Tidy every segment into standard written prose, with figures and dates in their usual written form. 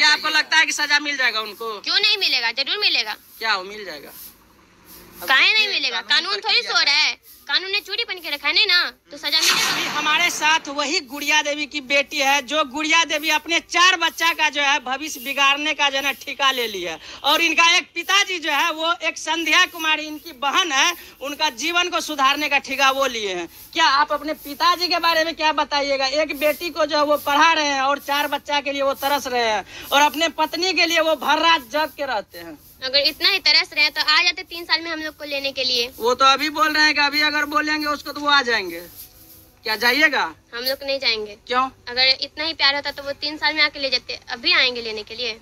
क्या आपको लगता है कि सजा मिल जाएगा उनको? क्यों नहीं मिलेगा, जरूर मिलेगा। क्या वो मिल जाएगा? काहे नहीं मिलेगा? कानून थोड़ी सो रहा है, कानून ने चोरी बन के रखा है नहीं ना, तो सजा मिलेगा। हमारे साथ वही गुड़िया देवी की बेटी है, जो गुड़िया देवी अपने 4 बच्चा का जो है भविष्य बिगाड़ने का जो है ठेका ले लिया है। और इनका एक पिताजी जो है वो एक संध्या कुमारी इनकी बहन है, उनका जीवन को सुधारने का ठेका वो लिए हैं। क्या आप अपने पिताजी के बारे में क्या बताइएगा? एक बेटी को जो है वो पढ़ा रहे हैं और 4 बच्चा के लिए वो तरस रहे हैं, और अपने पत्नी के लिए वो भर रात जग के रहते हैं। अगर इतना ही तरस रहे तो आ जाते 3 साल में हम लोग को लेने के लिए। वो तो अभी बोल रहे हैं कि अभी अगर बोलेंगे उसको तो वो आ जाएंगे। क्या जाइएगा? हम लोग नहीं जाएंगे। क्यों? अगर इतना ही प्यार होता तो वो 3 साल में आके ले जाते, अभी आएंगे लेने के लिए।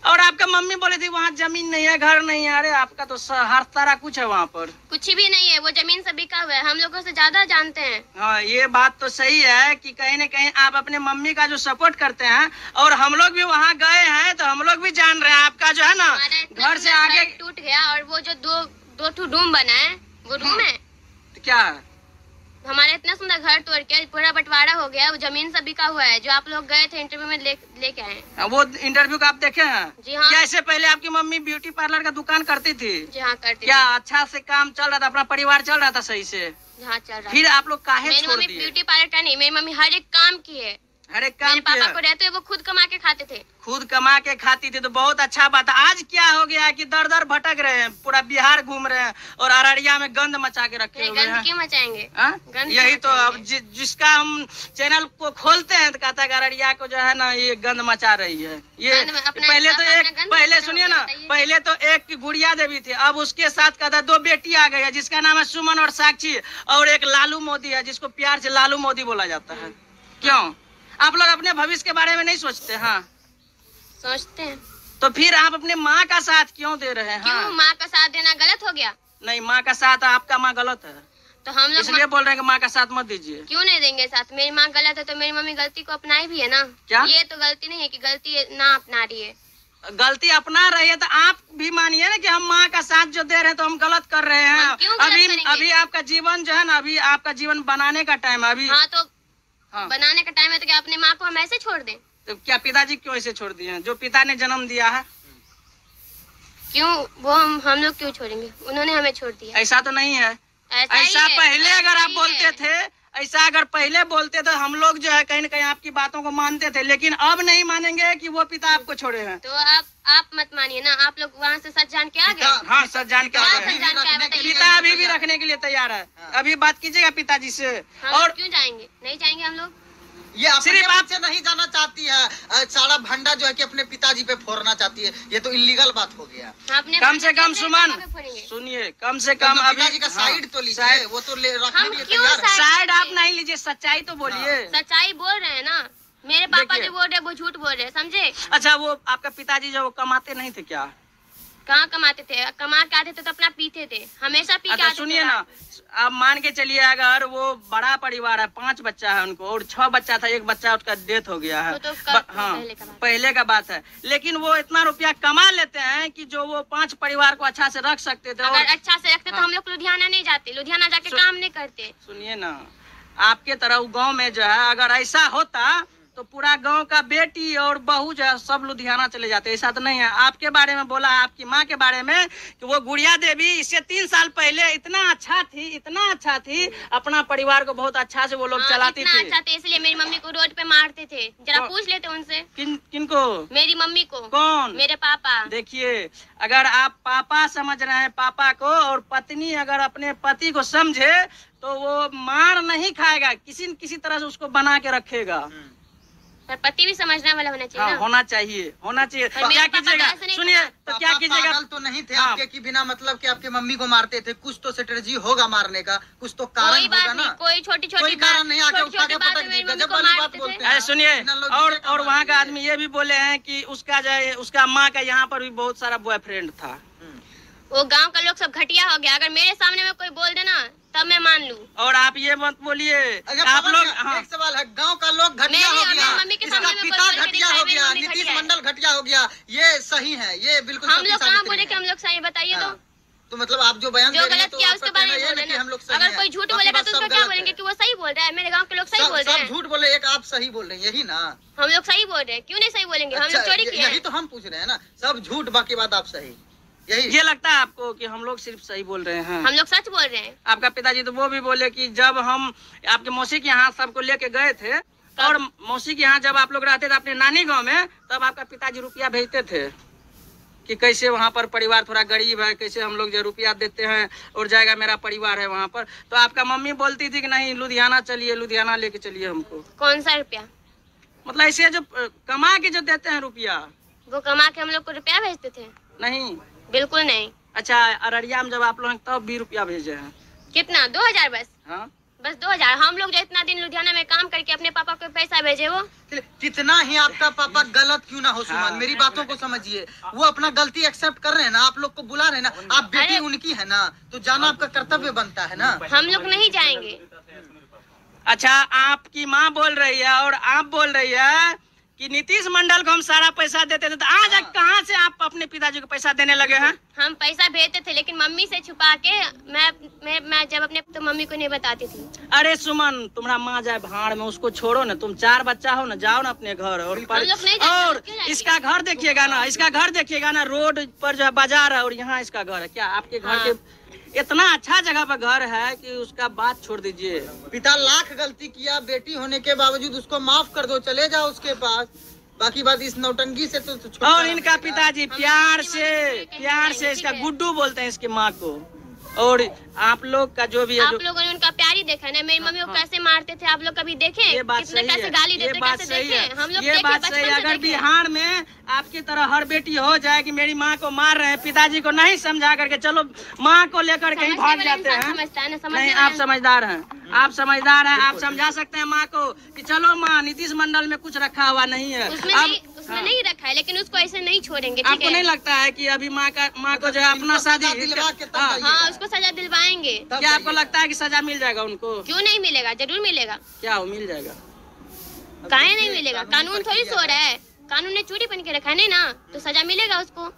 और आपका मम्मी बोली थी वहाँ जमीन नहीं है, घर नहीं है। अरे आपका तो हर तरह कुछ है वहाँ पर। कुछ भी नहीं है, वो जमीन सब बिका हुआ है, हम लोगों से ज्यादा जानते हैं। हाँ, ये बात तो सही है कि कहीं न कहीं आप अपने मम्मी का जो सपोर्ट करते हैं, और हम लोग भी वहाँ गए हैं तो हम लोग भी जान रहे हैं आपका जो है ना घर से आगे टूट गया। और वो जो दो रूम बना है वो रूम है तो क्या है? हमारा इतना सुंदर घर तोड़ के पूरा बंटवारा हो गया। वो जमीन सब बिका हुआ है, जो आप लोग गए थे इंटरव्यू में लेके आए। वो इंटरव्यू का आप देखे हैं? जी हाँ। क्या इससे पहले आपकी मम्मी ब्यूटी पार्लर का दुकान करती थी? जी हाँ, करती क्या अच्छा से काम चल रहा था? अपना परिवार चल रहा था सही से? हाँ, चल रहा। फिर आप लोग काहे छोड़ दिए? मेरी मम्मी ब्यूटी पार्लर का नहीं, मेरी मम्मी हर एक काम की है। हर एक काम मेरे पापा को रहते हुए वो खुद कमा के खाते थे। खुद कमा के खाती थी तो बहुत अच्छा बात है। आज क्या हो गया कि दर दर भटक रहे हैं, पूरा बिहार घूम रहे हैं और अररिया में गंद मचा के रखे हुए हैं। गंद क्यों मचाएंगे? यही तो अब जिसका हम चैनल को खोलते हैं तो कहता है अररिया को जो है ना ये गंद मचा रही है। ये पहले सुनिए ना, पहले तो एक गुड़िया देवी थी, अब उसके साथ कहता 2 बेटी आ गई है, जिसका नाम है सुमन और साक्षी, और एक लालू मोदी है जिसको प्यार से लालू मोदी बोला जाता है। क्यों आप लोग अपने भविष्य के बारे में नहीं सोचते? हाँ, सोचते हैं। तो फिर आप अपने माँ का साथ क्यों दे रहे हैं? क्यों? हाँ? माँ का साथ देना गलत हो गया? नहीं, माँ का साथ आपका माँ गलत है, तो हम लोग इसलिए बोल रहे हैं कि माँ का साथ मत दीजिए। क्यों नहीं देंगे साथ? मेरी माँ गलत है तो मेरी मम्मी गलती को अपनाई भी है ना। क्या ये तो गलती नहीं है कि गलती ना अपना रही है। गलती अपना रही है तो आप भी मानिए ना कि हम माँ का साथ जो दे रहे हैं तो हम गलत कर रहे हैं। अभी आपका जीवन जो है ना, अभी आपका जीवन बनाने का टाइम है अभी। हाँ, तो बनाने का टाइम है तो क्या अपनी माँ को हम ऐसे छोड़ दें? तो क्या पिताजी क्यों ऐसे छोड़ दिए हैं? जो पिता ने जन्म दिया है क्यों वो हम लोग क्यों छोड़ेंगे? उन्होंने हमें छोड़ दिया। ऐसा तो नहीं है। ऐसा पहले अगर आप बोलते थे, ऐसा अगर पहले बोलते तो हम लोग जो है कहीं न कहीं आपकी बातों को मानते थे, लेकिन अब नहीं मानेंगे कि वो पिता आपको छोड़े हैं। तो आप मत मानिए ना, आप लोग वहाँ से सच जान के आ गए। हाँ, सच जान के आ गए। पिता अभी भी रखने के लिए तैयार है। अभी बात कीजिएगा पिताजी से। और क्यों जाएंगे? नहीं जाएंगे हम लोग। ये सिर्फ आपसे नहीं जाना चाहती है, सारा भंडा जो है कि अपने पिताजी पे फोड़ना चाहती है। ये तो इलीगल बात हो गया। कम से कम सुमन सुनिए, कम से कम अभी का साइड तो लीजिए। वो तो रखने के लिए तैयार है। साइड आप नहीं लीजिए, सच्चाई तो बोलिए। सच्चाई बोल रहे हैं ना, मेरे पापा जो बोल रहे वो झूठ बोल रहे, समझे? अच्छा, वो आपका पिताजी जो वो कमाते नहीं थे क्या? कहाँ कमाते थे? कमा के आते थे तो अपना पीते थे, हमेशा पी के आते थे। सुनिए ना, आप मान के चलिए अगर वो बड़ा परिवार है, 5 बच्चा है उनको और 6 बच्चा था, एक बच्चा उसका डेथ हो गया है। हाँ, पहले का बात है। लेकिन वो इतना रुपया कमा लेते हैं कि जो वो 5 परिवार को अच्छा से रख सकते थे। अगर अच्छा से रखते तो हम लोग लुधियाना नहीं जाते, लुधियाना जाके काम नहीं करते। सुनिए ना, आपके तरह गाँव में जो है अगर ऐसा होता तो पूरा गांव का बेटी और बहू जो है सब लुधियाना चले जाते। ऐसा तो नहीं है। आपके बारे में बोला है, आपकी माँ के बारे में, कि वो गुड़िया देवी इससे 3 साल पहले इतना अच्छा थी, अपना परिवार को बहुत अच्छा से वो लोग चलाती थी। अच्छा थे, इसलिए मेरी मम्मी को रोड पे मारते थे। जरा पूछ लेते उनसे। किनको? मेरी मम्मी को। कौन? मेरे पापा। देखिए, अगर आप पापा समझ रहे हैं पापा को, और पत्नी अगर अपने पति को समझे तो वो मार नहीं खाएगा, किसी तरह से उसको बना के रखेगा। पर पति भी समझने वाला होना चाहिए। हाँ, होना चाहिए। तो क्या कीजिएगा? सुनिए, तो क्या कीजिएगा? पागल तो नहीं थे आपके कि बिना मतलब के आपके मम्मी को मारते थे। कुछ तो स्ट्रेटजी होगा मारने का, कुछ तो कारण होगा ना। कोई छोटी कारण नहीं, आके उठा के पटक दी। गजब वाली बात बोलते हैं। सुनिए, और वहाँ का आदमी ये भी बोले हैं कि उसका जो है उसका माँ का यहाँ पर भी बहुत सारा बॉयफ्रेंड था। वो गांव का लोग सब घटिया हो गया। अगर मेरे सामने में कोई बोल देना तब मैं मान लूं। और आप ये मत बोलिए। आप लोग एक सवाल है, गांव का लोग घटिया हो गया, इसका पिता घटिया हो गया, नीतीश मंडल घटिया हो गया, ये सही है? ये बिल्कुल हम लोग कहाँ बोले कि हम लोग सही? बताइए तो। तो मतलब आप जो बयान जो गलत किया उसके बारे में बोले ना। हम लोग सही अगर हैं। कोई झूठ बाकी बोलेगा बात तो सब उसको क्या गलत बोलेंगे है। कि वो सही बोल रहा है, मेरे गांव के लोग सही बोल रहे सब हैं। झूठ बोले, एक आप सही बोल रही हैं, यही ना? हम लोग सही बोल रहे हैं, क्यों नहीं सही बोलेंगे? हम लोग चोरी किए यही हैं। तो हम पूछ रहे हैं ना, सब झूठ बाकी बात आप सही, यही। ये लगता है आपको कि हम लोग सिर्फ सही बोल रहे हैं? हम लोग सच बोल रहे हैं। आपका पिताजी तो वो भी बोले कि जब हम आपके मौसी के यहाँ सबको लेके गए थे और मौसी के यहाँ जब आप लोग रहते थे अपने नानी गांव में, तब आपका पिताजी रुपया भेजते थे कि कैसे वहाँ पर परिवार थोड़ा गरीब है, कैसे हम लोग जो रुपया देते हैं और जाएगा, मेरा परिवार है वहाँ पर। तो आपका मम्मी बोलती थी कि नहीं लुधियाना चलिए, लुधियाना लेके चलिए हमको। कौन सा रुपया? मतलब ऐसे जो कमा के जो देते हैं रुपया, वो कमा के हम लोग को रुपया भेजते थे? नहीं। बिल्कुल नहीं। अच्छा, अररिया में जब आप लोग तब भी रुपया भेजे हैं? कितना? 2000 बस? हाँ, बस 2000। हम लोग जो इतना दिन लुधियाना में काम करके अपने पापा को पैसा भेजे, वो कितना ही आपका पापा गलत क्यों ना हो सुमन, हाँ। मेरी बातों को समझिए। वो अपना गलती एक्सेप्ट कर रहे हैं ना, आप लोग को बुला रहे हैं ना, आप बेटी अरे- उनकी है ना, तो जाना आपका कर्तव्य बनता है ना। हम लोग नहीं जाएंगे। अच्छा, आपकी माँ बोल रही है और आप बोल रही है कि नीतीश मंडल को हम सारा पैसा देते थे, तो आज कहाँ से आप अपने पिताजी को पैसा देने लगे हैं? हम पैसा भेजते थे लेकिन मम्मी से छुपा के। मैं जब अपने तो मम्मी को नहीं बताती थी। अरे सुमन, तुम्हारा माँ जाए भाड़ में, उसको छोड़ो ना, तुम 4 बच्चा हो ना, जाओ ना अपने घर। और हम लोग नहीं जाएंगे, और क्यों जाएंगे? इसका घर देखिएगा ना, इसका घर देखिएगा ना, रोड पर जो है बाजार है और यहाँ इसका घर है। क्या आपके घर हाँ। के इतना अच्छा जगह पर घर है कि उसका बात छोड़ दीजिए। पिता लाख गलती किया, बेटी होने के बावजूद उसको माफ कर दो, चले जाओ उसके पास। बाकी बात इस नौटंकी से तो छुटकारा और इनका मिलेगा। पिताजी प्यार से इसका गुड्डू बोलते हैं इसकी माँ को। और आप लोग का जो भी है, आप लोगों ने उनका प्यार ही देखा ना। मेरी मम्मी को कैसे मारते थे आप लोग कभी देखे? ये बात कितने सही कैसे है, गाली ये देते, बात कैसे सही देखे? है, हम लोग ये देखे, बात बचपन सही है। से अगर देखे। बिहार में आपकी तरह हर बेटी हो जाए कि मेरी माँ को मार रहे हैं, पिताजी को नहीं समझा करके चलो माँ को लेकर कहीं समझने भाग वाला जाते इंसान हैं। समझता है ना, समझने नहीं, वाला आप समझदार हैं, आप समझदार हैं, आप समझा सकते हैं माँ को कि चलो माँ, नीतीश मंडल में कुछ रखा हुआ नहीं है। उसमें नहीं रखा है, लेकिन उसको ऐसे नहीं छोड़ेंगे। ठीक आपको नहीं है? लगता है कि अभी माँ को जो है अपना शादी, दिलवा के तब हाँ, जाइए। हाँ, उसको सजा दिलवाएंगे। तब क्या आपको जाइए। लगता है कि सजा मिल जाएगा उनको? क्यों नहीं मिलेगा? जरूर मिलेगा। क्या हो, मिल जाएगा? काहे नहीं मिलेगा? कानून थोड़ी सो रहा है, कानून ने चोरी बन के रखा है नहीं ना, तो सजा मिलेगा उसको।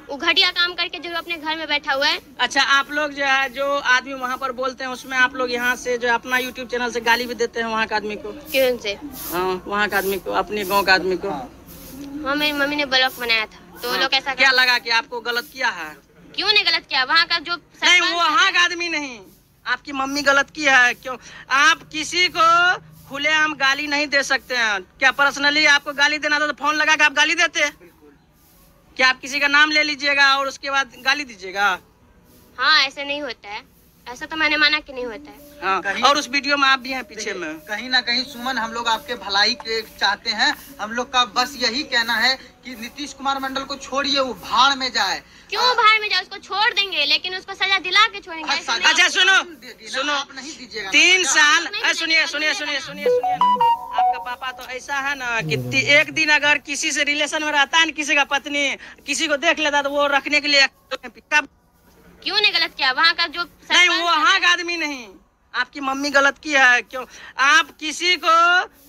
वो घटिया काम करके जो अपने घर में बैठा हुआ है। अच्छा, आप लोग जो है जो आदमी वहाँ पर बोलते हैं उसमें आप लोग यहाँ से जो है अपना यूट्यूब चैनल से गाली भी देते हैं वहाँ के आदमी को? क्यों से? हाँ, वहाँ के आदमी को, अपने गांव के आदमी को। हाँ, मेरी मम्मी ने ब्लॉग बनाया था तो वो लोग ऐसा क्या लगा कि आपको गलत किया है? क्यों नहीं गलत किया? वहाँ का जो नहीं, सरपंच वो है- वहाँ का आदमी नहीं, आपकी मम्मी गलत की है। क्यों? आप किसी को खुलेआम गाली नहीं दे सकते हैं। क्या पर्सनली आपको गाली देना था तो फोन लगा के आप गाली देते? क्या आप किसी का नाम ले लीजिएगा और उसके बाद गाली दीजिएगा? हाँ, ऐसे नहीं होता है। ऐसा तो मैंने माना कि नहीं होता है। हाँ, और उस वीडियो में आप भी हैं पीछे में। कहीं ना कहीं सुमन, हम लोग आपके भलाई के चाहते हैं। हम लोग का बस यही कहना है कि नीतीश कुमार मंडल को छोड़िए, वो भाड़ में जाए। क्यों भाड़ में जाए? उसको छोड़ देंगे लेकिन उसको सजा दिला के छोड़ेंगे। ऐसा नहीं। अच्छा, सुनो, सुनो, आप नहीं दीजिएगा ना। 3 साल, नहीं सुनिए सुनिए सुनिए सुनिए सुनिए, आपका पापा तो ऐसा है ना कि एक दिन अगर किसी से रिलेशन में रहता है ना, किसी का पत्नी किसी को देख लेता तो वो रखने के लिए कब? क्यों नहीं गलत किया? वहाँ का जो नहीं, सरपंच वो है- वहाँ का आदमी नहीं, आपकी मम्मी गलत की है। क्यों? आप किसी को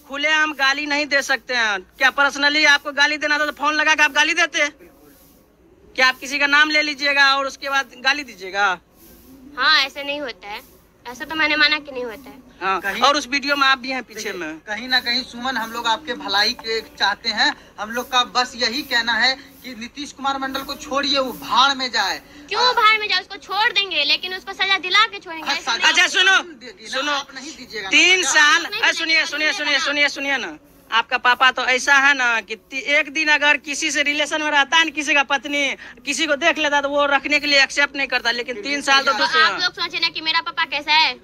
खुलेआम गाली नहीं दे सकते हैं। क्या पर्सनली आपको गाली देना था तो फोन लगा के आप गाली देते? क्या आप किसी का नाम ले लीजिएगा और उसके बाद गाली दीजिएगा? हाँ, ऐसे नहीं होता है। ऐसा तो मैंने माना कि नहीं होता है। हाँ, और उस वीडियो में आप भी हैं पीछे में। कहीं ना कहीं सुमन, हम लोग आपके भलाई के चाहते हैं। हम लोग का बस यही कहना है कि नीतीश कुमार मंडल को छोड़िए, वो भाड़ में जाए। क्यों भाड़ में जाए? उसको छोड़ देंगे लेकिन उसको सजा दिला के छोड़ेंगे। ऐसा नहीं। अच्छा, सुनो सुनो, आप नहीं दीजिएगा ना। 3 साल, नहीं, सुनिए सुनिए सुनिए सुनिए सुनिए ना, आपका पापा तो ऐसा है ना कि एक दिन अगर किसी से रिलेशन में रहता है ना, किसी का पत्नी किसी को देख लेता तो वो रखने के लिए एक्सेप्ट नहीं करता। लेकिन 3 साल तो तो दूसरे आप लोग सोचे ना कि मेरा पापा कैसा है।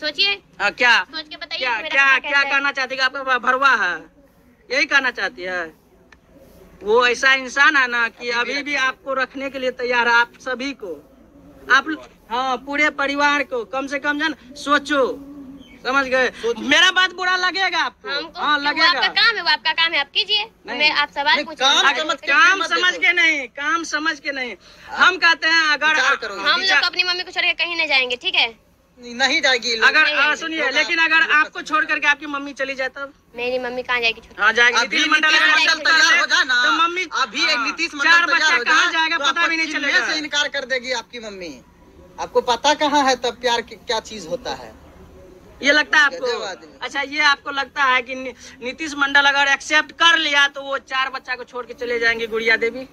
सोचिए, क्या सोच के बताइए क्या कि मेरा क्या पापा क्या कैसा है। कहना चाहती है? आपका पापा भरवा है, यही कहना चाहती है? वो ऐसा इंसान है ना कि अभी भी आपको रखने के लिए तैयार है। आप सभी को, आप, हाँ, पूरे परिवार को कम से कम जन सोचो, समझ गए? मेरा बात बुरा लगेगा आपको? हमको हाँ, वो लगेगा। आपका काम है, वो आपका काम है, आप कीजिए। नहीं। आप सवाल नहीं, पूछिए। काम अगर समझ के काम मत समझ देखो। के नहीं, काम समझ के नहीं, हम कहते हैं अगर विचार करो। हम लोग अपनी मम्मी को छोड़ के कहीं नहीं जाएंगे। ठीक है? नहीं जाएगी। अगर सुनिए, लेकिन अगर आपको छोड़ करके आपकी मम्मी चली जाए तब? मेरी मम्मी कहाँ जाएगी छोड़? हाँ, जाएगी। अभी नीतीश मंडल नीतीश मंडल तैयार हो जाए ना, तो मम्मी अभी एक हाँ, नीतीश मंडल 4 तैयार बच्चा हो कहाँ जाए जाएगा तो पता भी नहीं आपको चलेगा। चिन्ह से इनकार कर देगी आपकी मम्मी। आपको पता कहाँ है तब प्यार क्या चीज होता है? ये लगता है गजब आपको? आदमी। अच्छा, ये आपको लगता है कि नीतीश मंडल अगर एक्सेप्ट कर लिया तो वो 4 बच्चा को छोड़ के चले जाएंगे गुड़िया देवी?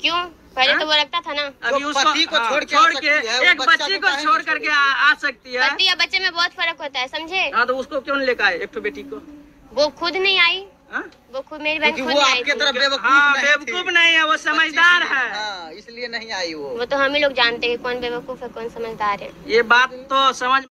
क्यों? पहले तो वो रखता था ना। अभी उसको पति को छोड़ के आ छोड़ सकती के है, वो एक बच्चा बच्ची को को काहे छोड़ नहीं करके छोड़ेगी? आ सकती है। पति या बच्चे में बहुत फर्क होता है, समझे? हाँ, तो उसको क्यों नहीं लेकर आए एक तो बेटी को? वो खुद नहीं आई, हाँ? वो खुद मेरी बहन क्योंकि खुद वो नहीं आई आपके थी। तरफ बेवकूफ हाँ, नहीं बेवकूफ थी। नहीं है, वो समझदार है। हाँ, इसलिए नहीं आई वो। वो तो हम ही लोग जानते हैं कि कौन बेवकूफ है कौन समझदार है। ये बात तो समझ